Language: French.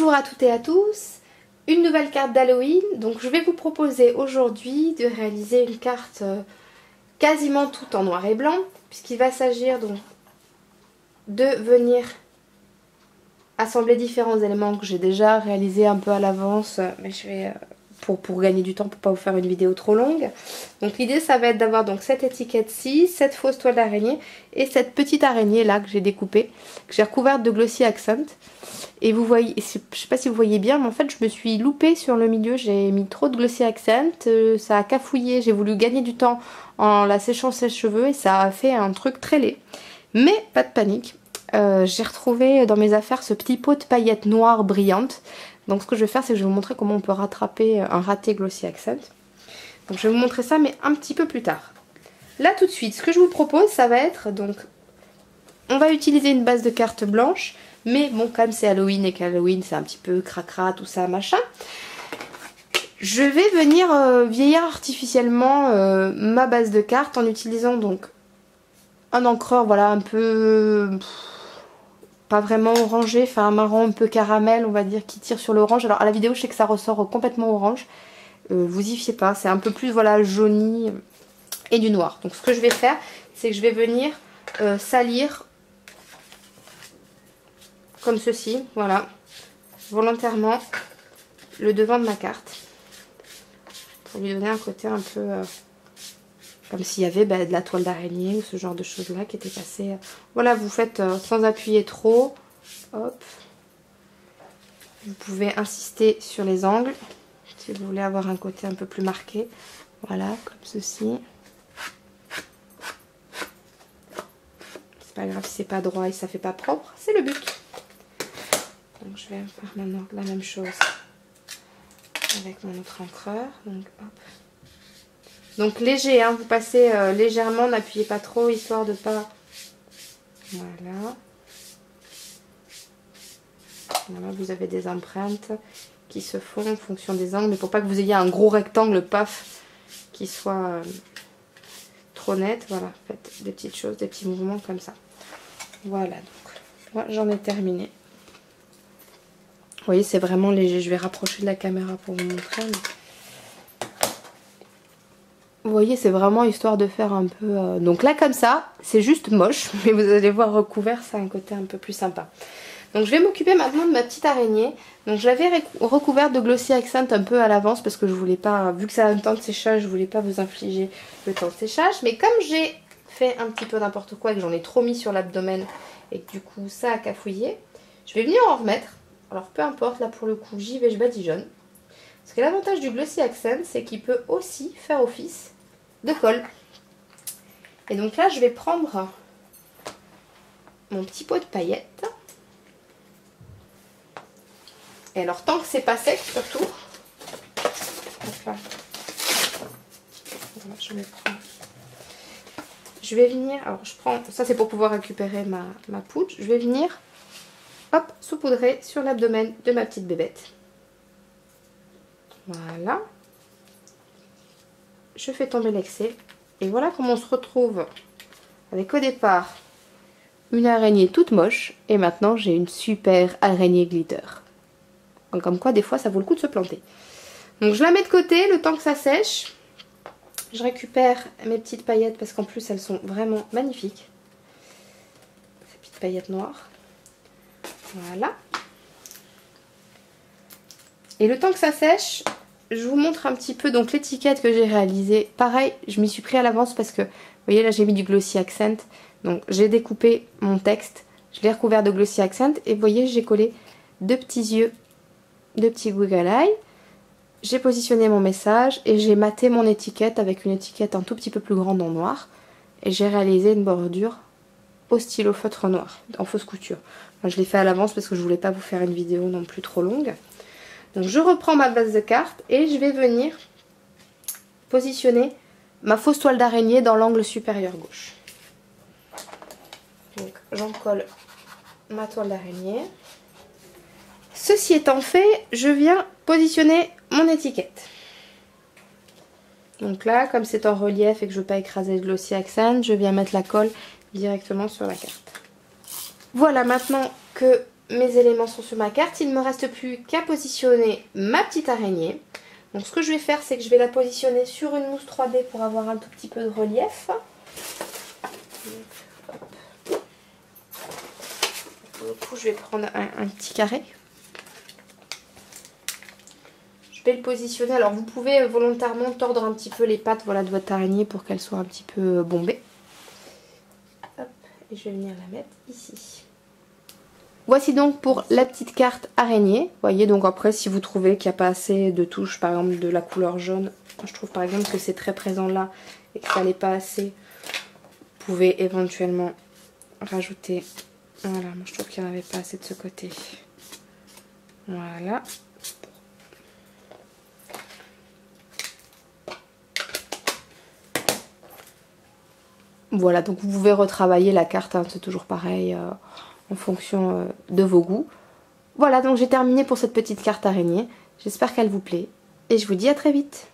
Bonjour à toutes et à tous, une nouvelle carte d'Halloween. Donc je vais vous proposer aujourd'hui de réaliser une carte quasiment toute en noir et blanc, puisqu'il va s'agir donc de venir assembler différents éléments que j'ai déjà réalisés un peu à l'avance, mais je vais pour gagner du temps, pour pas vous faire une vidéo trop longue. Donc l'idée ça va être d'avoir donc cette étiquette-ci, cette fausse toile d'araignée et cette petite araignée là que j'ai découpée, que j'ai recouverte de glossy accent. Et vous voyez, je sais pas si vous voyez bien, mais en fait je me suis loupée sur le milieu, j'ai mis trop de glossy accent, ça a cafouillé, j'ai voulu gagner du temps en la séchant sèche-cheveux et ça a fait un truc très laid. Mais pas de panique, j'ai retrouvé dans mes affaires ce petit pot de paillettes noires brillantes. Donc ce que je vais faire, c'est que je vais vous montrer comment on peut rattraper un raté glossy accent. Donc je vais vous montrer ça, mais un petit peu plus tard. Là tout de suite, ce que je vous propose, ça va être donc... On va utiliser une base de cartes blanche, mais bon, comme c'est Halloween et qu'Halloween c'est un petit peu cracra, tout ça, machin. Je vais venir vieillir artificiellement ma base de cartes en utilisant donc un encreur, voilà, un peu... pas vraiment orangé, enfin un marron un peu caramel, on va dire, qui tire sur l'orange. Alors à la vidéo, je sais que ça ressort complètement orange. Vous y fiez pas, c'est un peu plus, voilà, jauni et du noir. Donc ce que je vais faire, c'est que je vais venir salir comme ceci, voilà, volontairement le devant de ma carte pour lui donner un côté un peu comme s'il y avait de la toile d'araignée ou ce genre de choses là qui était passé. Voilà, vous faites sans appuyer trop, hop, vous pouvez insister sur les angles si vous voulez avoir un côté un peu plus marqué, voilà, comme ceci. C'est pas grave si c'est pas droit et ça fait pas propre, c'est le but. Donc je vais faire maintenant la même chose avec mon autre encreur. Donc, hop. Donc léger, hein, vous passez légèrement, n'appuyez pas trop histoire de pas... Voilà. Voilà, vous avez des empreintes qui se font en fonction des angles, mais pour pas que vous ayez un gros rectangle paf qui soit trop net. Voilà, faites des petites choses, des petits mouvements comme ça. Voilà, donc moi j'en ai terminé. Vous voyez, c'est vraiment léger. Je vais rapprocher de la caméra pour vous montrer. Mais... vous voyez, c'est vraiment histoire de faire un peu... Donc là, comme ça, c'est juste moche. Mais vous allez voir recouvert, ça a un côté un peu plus sympa. Donc je vais m'occuper maintenant de ma petite araignée. Donc je l'avais recouverte de glossy accent un peu à l'avance parce que je voulais pas... vu que ça a un temps de séchage, je voulais pas vous infliger le temps de séchage. Mais comme j'ai fait un petit peu n'importe quoi et que j'en ai trop mis sur l'abdomen et que du coup ça a cafouillé, je vais venir en remettre. Alors peu importe, là pour le coup j'y vais, je badigeonne. Parce que l'avantage du glossy accent, c'est qu'il peut aussi faire office de colle. Et donc là je vais prendre mon petit pot de paillettes. Et alors tant que c'est pas sec surtout. Enfin, voilà, je vais venir, alors je prends, ça c'est pour pouvoir récupérer ma poudre. Je vais venir... hop, saupoudrer sur l'abdomen de ma petite bébête. Voilà. Je fais tomber l'excès. Et voilà comment on se retrouve avec au départ une araignée toute moche. Et maintenant j'ai une super araignée glitter. Donc, comme quoi des fois ça vaut le coup de se planter. Donc je la mets de côté le temps que ça sèche. Je récupère mes petites paillettes parce qu'en plus elles sont vraiment magnifiques. Ces petites paillettes noires. Voilà. Et le temps que ça sèche, je vous montre un petit peu donc l'étiquette que j'ai réalisée. Pareil, je m'y suis pris à l'avance parce que, vous voyez là j'ai mis du glossy accent. Donc j'ai découpé mon texte, je l'ai recouvert de glossy accent. Et vous voyez, j'ai collé deux petits yeux, deux petits Google Eye. J'ai positionné mon message et j'ai maté mon étiquette avec une étiquette un tout petit peu plus grande en noir. Et j'ai réalisé une bordure au stylo feutre noir, en fausse couture. Moi, je l'ai fait à l'avance parce que je voulais pas vous faire une vidéo non plus trop longue. Donc je reprends ma base de cartes et je vais venir positionner ma fausse toile d'araignée dans l'angle supérieur gauche. Donc j'en colle ma toile d'araignée. Ceci étant fait, je viens positionner mon étiquette. Donc là, comme c'est en relief et que je ne veux pas écraser le glossy accent, je viens mettre la colle directement sur la carte. Voilà, maintenant que mes éléments sont sur ma carte. Il ne me reste plus qu'à positionner ma petite araignée. Donc ce que je vais faire, c'est que je vais la positionner sur une mousse 3D pour avoir un tout petit peu de relief. Du coup, je vais prendre un petit carré. Je vais le positionner. Alors vous pouvez volontairement tordre un petit peu les pattes, voilà, de votre araignée pour qu'elle soit un petit peu bombée. Hop, et je vais venir la mettre ici. Voici donc pour la petite carte araignée. Vous voyez, donc après si vous trouvez qu'il n'y a pas assez de touches, par exemple de la couleur jaune, je trouve par exemple que c'est très présent là et que ça n'est pas assez, vous pouvez éventuellement rajouter. Voilà, moi je trouve qu'il n'y en avait pas assez de ce côté. Voilà. Voilà, donc vous pouvez retravailler la carte, hein, c'est toujours pareil, en fonction de vos goûts. Voilà, donc j'ai terminé pour cette petite carte araignée. J'espère qu'elle vous plaît et je vous dis à très vite.